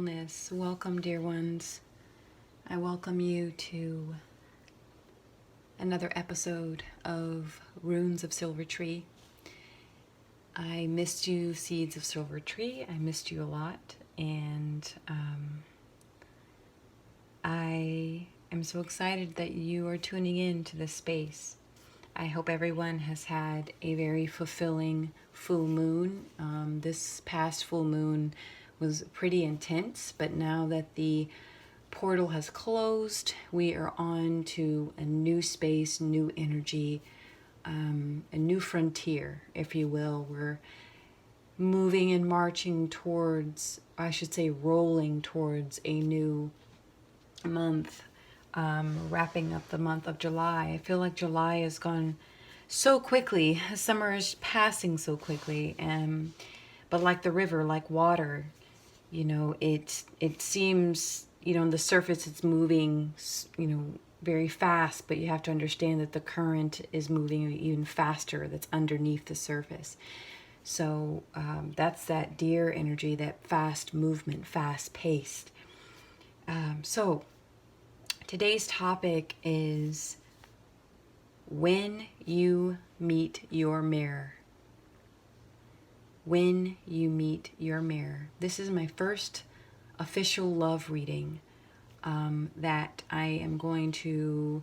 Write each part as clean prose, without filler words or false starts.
Mindfulness. Welcome, dear ones. I welcome you to another episode of Runes of Silvertree. I missed you, Seeds of Silvertree. I missed you a lot, and I am so excited that you are tuning in to this space. I hope everyone has had a very fulfilling full moon. This past full moon was pretty intense, but now that the portal has closed, we are on to a new space, new energy, a new frontier, if you will. We're moving and marching towards, I should say, rolling towards a new month. Wrapping up the month of July. I feel like July has gone so quickly. Summer is passing so quickly, but like the river, like water, it seems, on the surface it's moving, very fast, but you have to understand that the current is moving even faster. That's underneath the surface. So that's that deer energy, that fast movement, fast paced. So today's topic is when you meet your mirror. When you meet your mirror. This is my first official love reading that I am going to,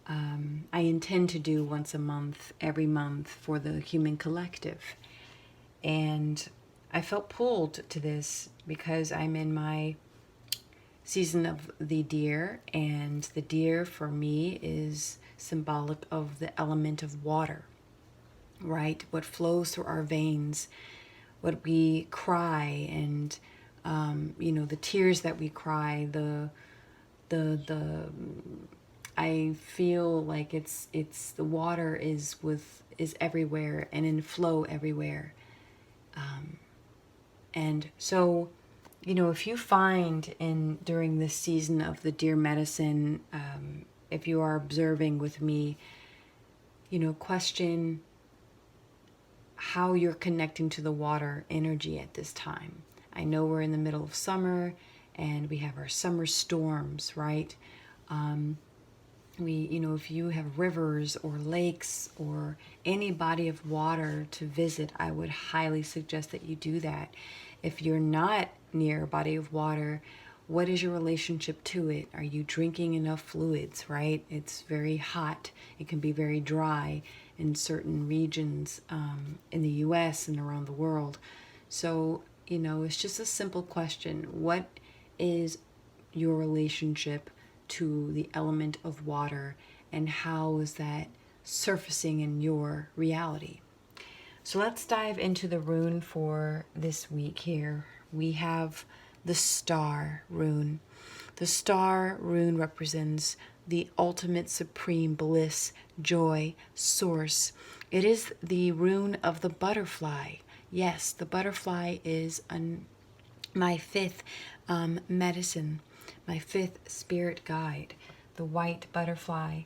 I intend to do once a month, every month for the Human Collective. And I felt pulled to this because I'm in my season of the deer, and the deer for me is symbolic of the element of water, right? What flows through our veins, what we cry, and the tears that we cry, the I feel like it's the water is everywhere and in flow everywhere, and so. If you find during this season of the deer medicine, if you are observing with me, question how you're connecting to the water energy at this time. I know we're in the middle of summer and we have our summer storms, right? If you have rivers or lakes or any body of water to visit, I would highly suggest that you do that. If you're not near a body of water, what is your relationship to it? Are you drinking enough fluids, right? It's very hot. It can be very dry in certain regions in the US and around the world. So, it's just a simple question. What is your relationship to the element of water, and how is that surfacing in your reality? So let's dive into the rune for this week here. We have the star rune. The star rune represents the ultimate supreme bliss, joy, source. It is the rune of the butterfly. Yes, the butterfly is my fifth medicine, my fifth spirit guide, the white butterfly.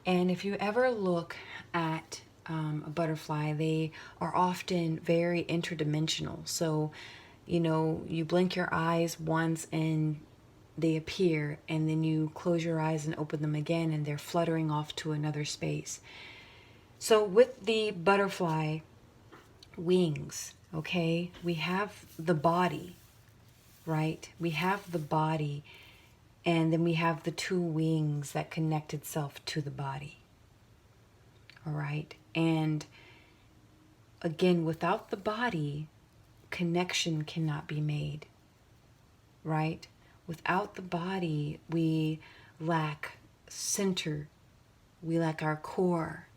And if you ever look at a butterfly, they are often very interdimensional. So, you blink your eyes once and they appear, and then you close your eyes and open them again and they're fluttering off to another space. So with the butterfly wings, okay, we have the body, right? We have the body, and then we have the two wings that connect itself to the body. All right. And again, without the body, connection cannot be made, right? Without the body, we lack center. We lack our core.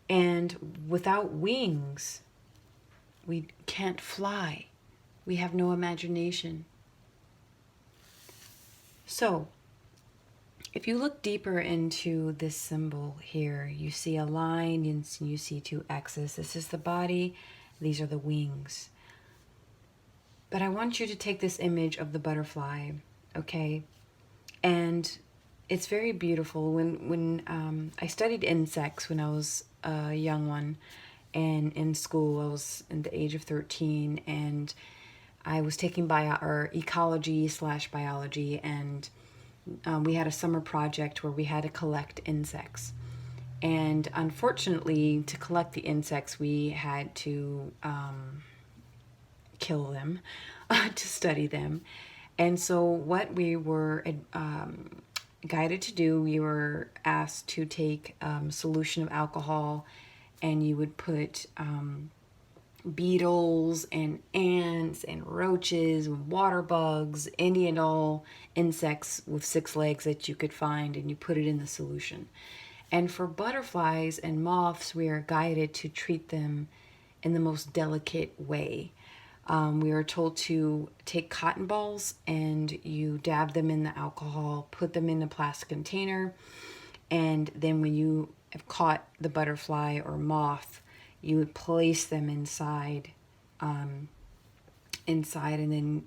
And without wings, we can't fly. We have no imagination. So, if you look deeper into this symbol here, you see a line and you see two X's. This is the body, these are the wings. But I want you to take this image of the butterfly, okay? And it's very beautiful. When I studied insects when I was a young one, and in school I was in the age of 13, and I was taking ecology / biology, and we had a summer project where we had to collect insects. And unfortunately, to collect the insects, we had to kill them to study them. And so, what we were guided to do, we were asked to take solution of alcohol, and you would put beetles and ants and roaches and water bugs, any and all insects with 6 legs that you could find, and you put it in the solution. And for butterflies and moths, we are guided to treat them in the most delicate way. We are told to take cotton balls and you dab them in the alcohol, put them in a plastic container, and then when you have caught the butterfly or moth, you would place them inside, and then,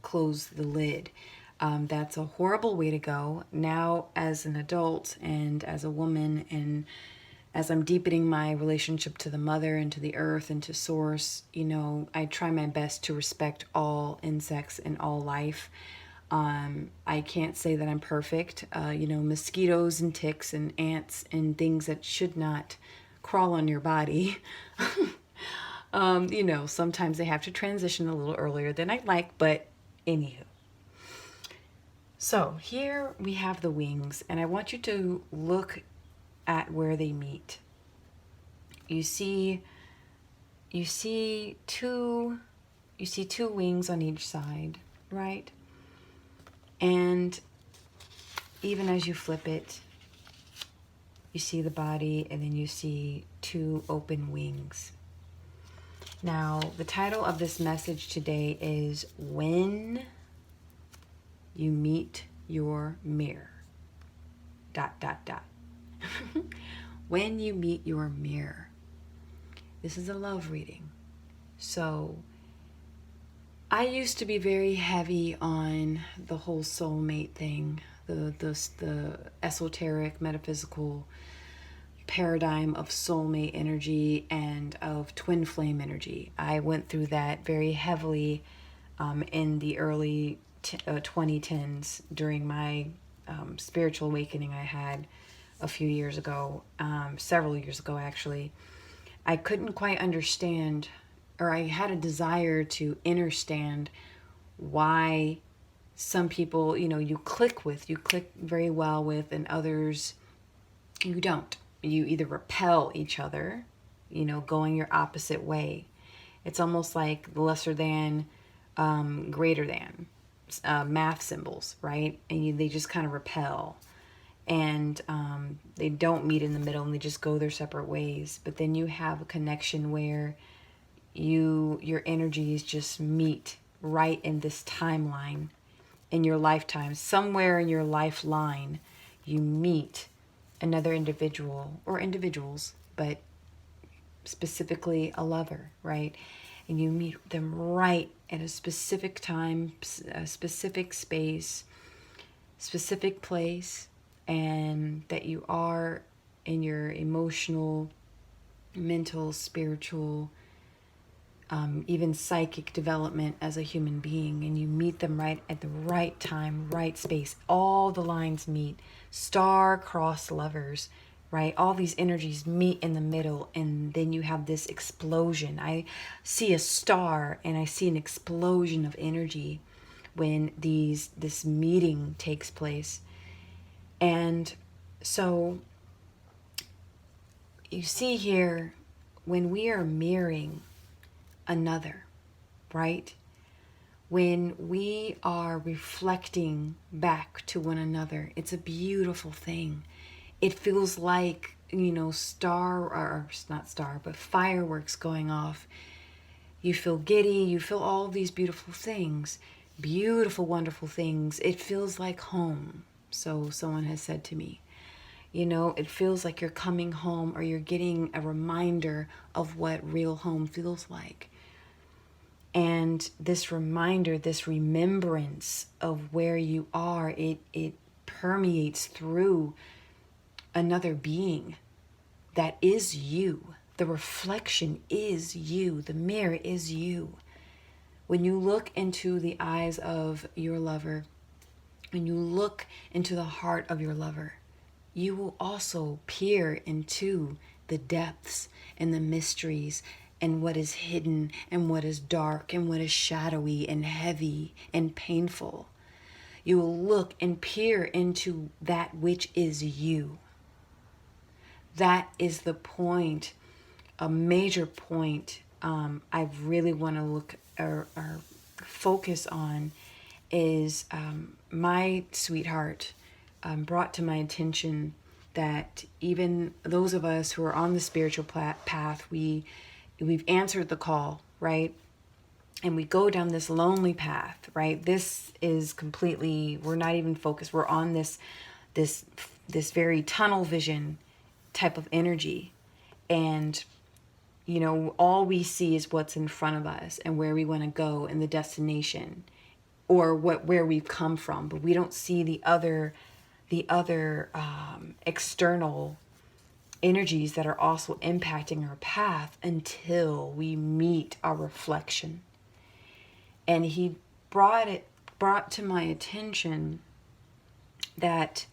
close the lid. That's a horrible way to go. Now, as an adult and as a woman, and as I'm deepening my relationship to the mother and to the earth and to source, I try my best to respect all insects and all life. I can't say that I'm perfect. Mosquitoes and ticks and ants and things that should not crawl on your body. Sometimes they have to transition a little earlier than I'd like, but anywho. So here we have the wings, and I want you to look at where they meet. You see two wings on each side, right? And even as you flip it, you see the body, and then you see 2 open wings. Now, the title of this message today is When You Meet Your Mirror. ... When you meet your mirror. This is a love reading. So, I used to be very heavy on the whole soulmate thing, the esoteric, metaphysical paradigm of soulmate energy and of twin flame energy. I went through that very heavily in the early 2010s during my spiritual awakening I had a few years ago, several years ago actually. I couldn't quite understand, or I had a desire to understand why some people, you click very well with, and others you don't. You either repel each other, going your opposite way. It's almost like the lesser than, greater than math symbols, right? And they just kind of repel. And they don't meet in the middle, and they just go their separate ways. But then you have a connection where your energies just meet right in this timeline in your lifetime. Somewhere in your lifeline, you meet another individual or individuals, but specifically a lover, right? And you meet them right at a specific time, a specific space, specific place, and that you are in your emotional, mental, spiritual, even psychic development as a human being, and you meet them right at the right time, right space. All the lines meet. Star-crossed lovers, right? All these energies meet in the middle, and then you have this explosion. I see a star, and I see an explosion of energy when this meeting takes place. And so you see here, when we are mirroring another, right? When we are reflecting back to one another, it's a beautiful thing. It feels like, fireworks going off. You feel giddy, you feel all these beautiful things, beautiful, wonderful things. It feels like home. So someone has said to me, it feels like you're coming home, or you're getting a reminder of what real home feels like. And this reminder, this remembrance of where you are, it permeates through another being that is you. The reflection is you. The mirror is you. When you look into the eyes of your lover, when you look into the heart of your lover, you will also peer into the depths and the mysteries and what is hidden and what is dark and what is shadowy and heavy and painful. You will look and peer into that which is you. That is the point, a major point I really want to look or focus on is my sweetheart brought to my attention that even those of us who are on the spiritual path, we've answered the call, right? And we go down this lonely path, right? This is completely, we're not even focused. We're on this very tunnel vision type of energy. And, you know, all we see is what's in front of us and where we want to go and the destination or where we've come from. But we don't see the other external energies that are also impacting our path until we meet our reflection. And he brought to my attention that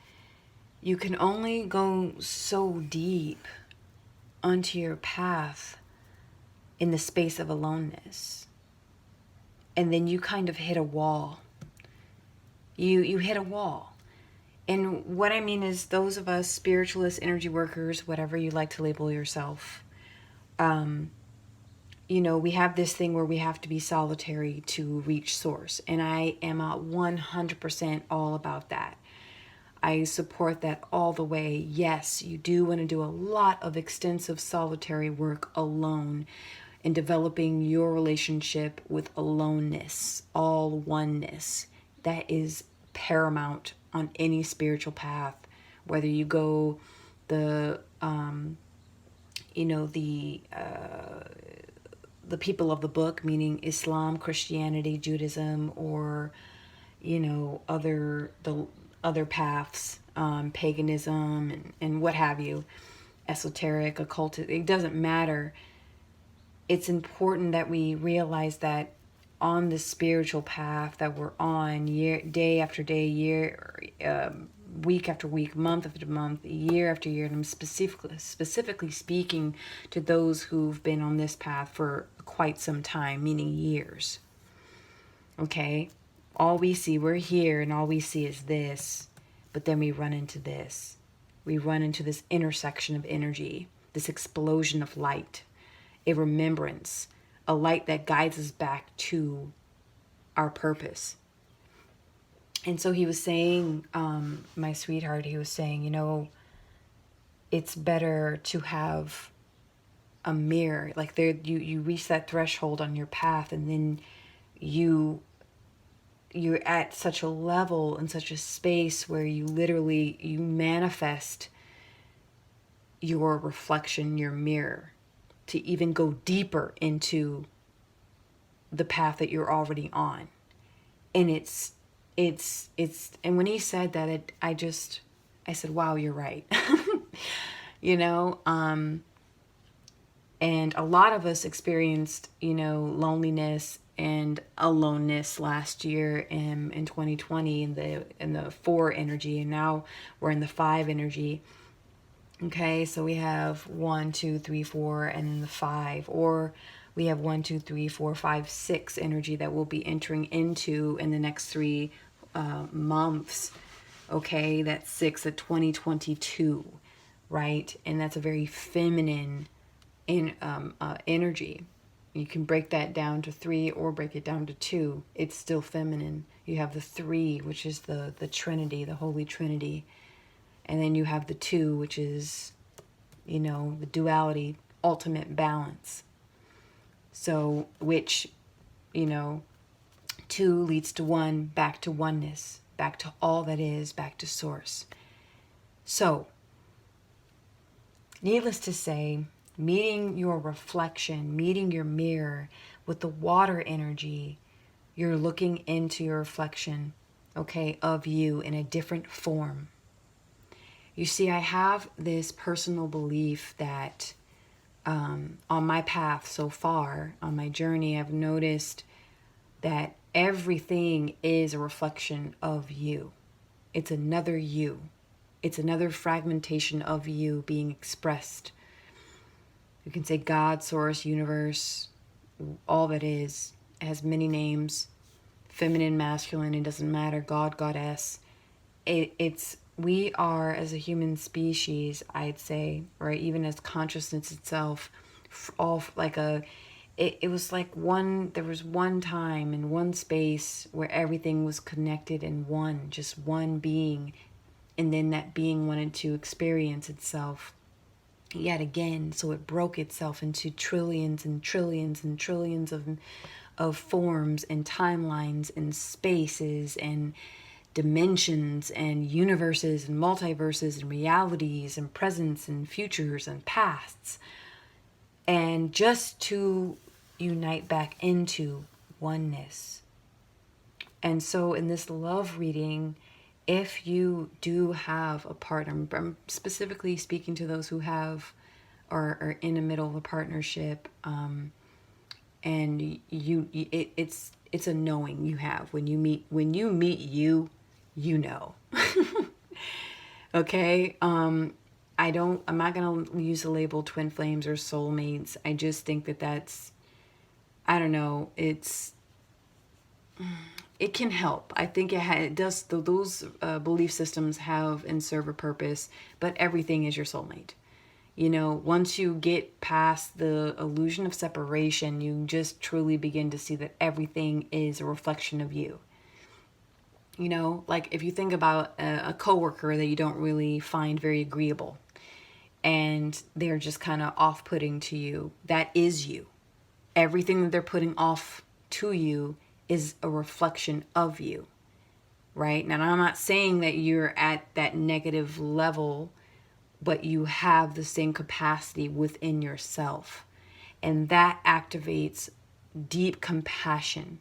you can only go so deep onto your path in the space of aloneness. And then you kind of hit a wall. You hit a wall. And what I mean is those of us spiritualists, energy workers, whatever you like to label yourself, you know, we have this thing where we have to be solitary to reach source. And I am 100% all about that. I support that all the way. Yes, you do want to do a lot of extensive solitary work alone in developing your relationship with aloneness, all oneness. That is paramount on any spiritual path, whether you go the people of the book, meaning Islam, Christianity, Judaism, or other paths, paganism and what have you, esoteric, occult. It doesn't matter. It's important that we realize that on the spiritual path that we're on, day after day, week after week, month after month, year after year, and I'm specifically speaking to those who've been on this path for quite some time, meaning years. Okay? All we see, we're here, and all we see is this, but then we run into this. We run into this intersection of energy, this explosion of light, a remembrance, a light that guides us back to our purpose. And so he was saying, my sweetheart, he was saying, it's better to have a mirror. Like you reach that threshold on your path, and then you're at such a level and such a space where you manifest your reflection, your mirror, to even go deeper into the path that you're already on. And it's and when he said that, I said, wow, you're right. And a lot of us experienced, loneliness and aloneness last year in 2020 in the 4 energy, and now we're in the 5 energy. Okay, so we have 1, 2, 3, 4, and then the 5, or we have 1, 2, 3, 4, 5, 6 energy that we'll be entering into in the next 3 months. Okay, that's 6 of 2022, right? And that's a very feminine energy. You can break that down to 3 or break it down to 2. It's still feminine. You have the 3, which is the Trinity, the Holy Trinity. And then you have the 2, which is, the duality, ultimate balance. So, which, 2 leads to 1, back to oneness, back to all that is, back to source. So, needless to say, meeting your reflection, meeting your mirror with the water energy, you're looking into your reflection, okay, of you in a different form. You see, I have this personal belief that on my path so far, on my journey, I've noticed that everything is a reflection of you. It's another you. It's another fragmentation of you being expressed. You can say God, source, universe, all that is. It has many names. Feminine, masculine, it doesn't matter. God, goddess. It's we are, as a human species, I'd say, right, even as consciousness itself, all like a it was like there was one time in one space where everything was connected in one, just one being, and then that being wanted to experience itself yet again, so it broke itself into trillions and trillions and trillions of forms and timelines and spaces and dimensions and universes and multiverses and realities and presents and futures and pasts, and just to unite back into oneness. And so in this love reading, if you do have a partner, I'm specifically speaking to those who have or are in the middle of a partnership, and it's a knowing you have when you meet you know. Okay. I'm not going to use the label twin flames or soulmates. I just think that's, I don't know, it can help. I think it does. Those belief systems have and serve a purpose, but everything is your soulmate. You know, once you get past the illusion of separation, you just truly begin to see that everything is a reflection of you. You know, like if you think about a coworker that you don't really find very agreeable, and they're just kind of off-putting to you, that is you. Everything that they're putting off to you is a reflection of you, right? Now, I'm not saying that you're at that negative level, but you have the same capacity within yourself. And that activates deep compassion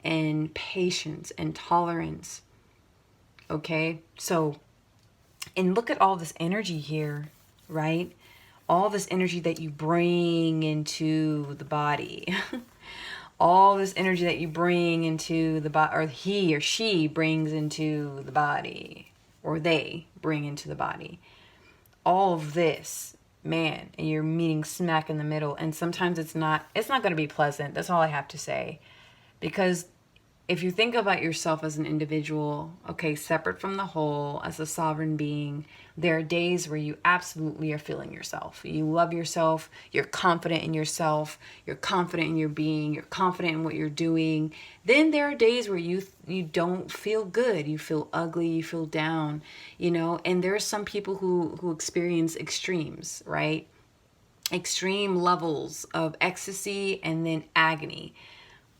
and patience and tolerance. Okay? So, and look at all this energy here, right? All this energy that you bring into the body. All this energy that you bring into the body, or he or she brings into the body, or they bring into the body. All of this, man, and you're meeting smack in the middle. And sometimes it's not going to be pleasant. That's all I have to say. Because if you think about yourself as an individual, okay, separate from the whole, as a sovereign being, there are days where you absolutely are feeling yourself. You love yourself. You're confident in yourself. You're confident in your being. You're confident in what you're doing. Then there are days where you don't feel good. You feel ugly. You feel down, you know. And there are some people who experience extremes, right? Extreme levels of ecstasy and then agony.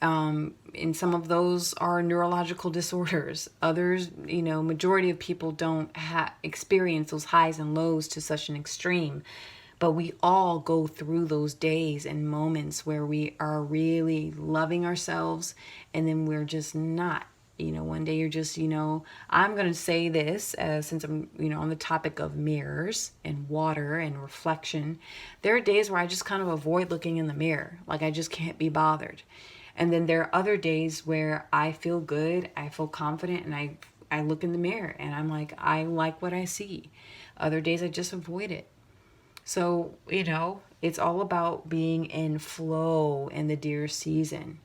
And some of those are neurological disorders. Others, you know, majority of people don't experience those highs and lows to such an extreme. But we all go through those days and moments where we are really loving ourselves, and then we're just not. You know, one day you're just, you know, I'm going to say this since I'm, you know, on the topic of mirrors and water and reflection. There are days where I just kind of avoid looking in the mirror. Like I just can't be bothered. And then there are other days where I feel good, I feel confident, and I look in the mirror and I'm like, I like what I see. Other days I just avoid it. So, you know, it's all about being in flow in the deer season.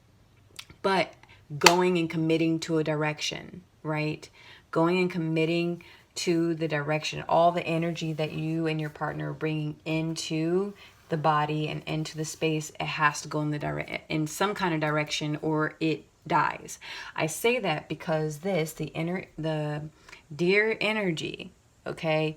But going and committing to a direction, right? Going and committing to the direction, all the energy that you and your partner are bringing into the body and into the space, it has to go in some kind of direction, or it dies. I say that because the deer energy, okay,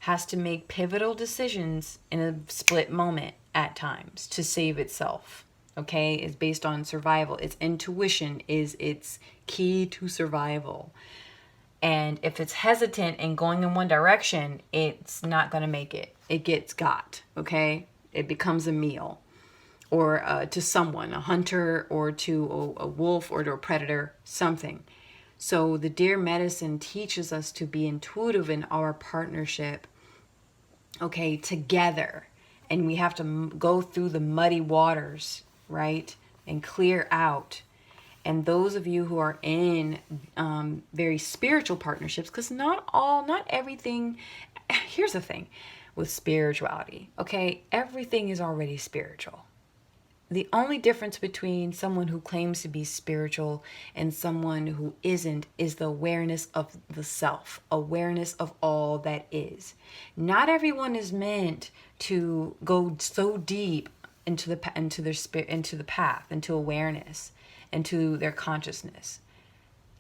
has to make pivotal decisions in a split moment at times to save itself. Okay, is based on survival. Its intuition is its key to survival. And if it's hesitant and going in one direction, it's not going to make it. It gets got, okay? It becomes a meal, or to someone, a hunter, or to a wolf, or to a predator, something. So the deer medicine teaches us to be intuitive in our partnership, okay, together. And we have to go through the muddy waters, right? And clear out. And those of you who are in very spiritual partnerships, because not everything, here's the thing with spirituality, okay? Everything is already spiritual. The only difference between someone who claims to be spiritual and someone who isn't is the awareness of the self, awareness of all that is. Not everyone is meant to go so deep into their spirit, into the path, into awareness, into their consciousness.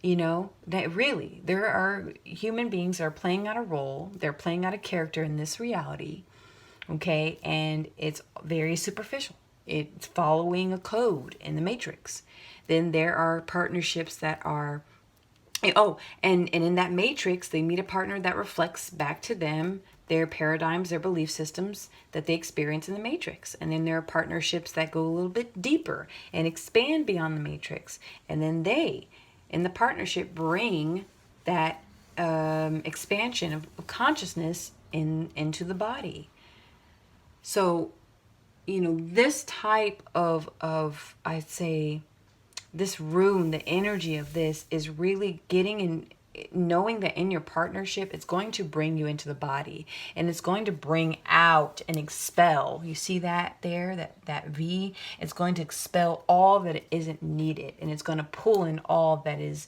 You know, that really, there are human beings that are playing out a role, they're playing out a character in this reality, okay? And it's very superficial. It's following a code in the matrix. Then there are partnerships that are, oh, and in that matrix, they meet a partner that reflects back to them their paradigms, their belief systems that they experience in the matrix. And then there are partnerships that go a little bit deeper and expand beyond the matrix. And then they, in the partnership, bring that expansion of consciousness into the body. So, you know, this type of I'd say, this rune, the energy of this is really getting in, knowing that in your partnership, it's going to bring you into the body, and it's going to bring out and expel. You see that there, that V? It's going to expel all that isn't needed, and it's going to pull in all that is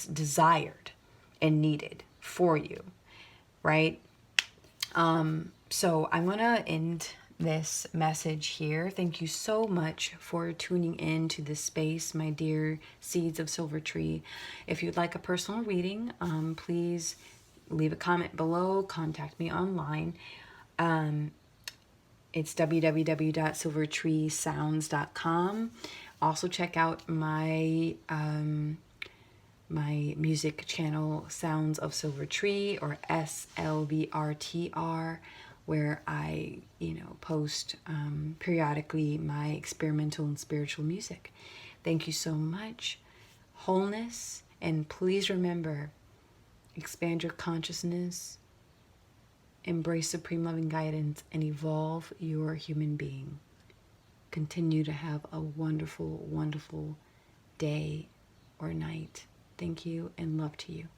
desired and needed for you, right? So I'm going to end this message here. Thank you so much for tuning in to this space, my dear seeds of Silvertree. If you'd like a personal reading, please leave a comment below, contact me online. It's www.silvertreesounds.com. Also check out my my music channel, Sounds of Silvertree, or SLVRTR, where I, post periodically my experimental and spiritual music. Thank you so much. Wholeness, and please remember, expand your consciousness, embrace supreme loving guidance, and evolve your human being. Continue to have a wonderful, wonderful day or night. Thank you and love to you.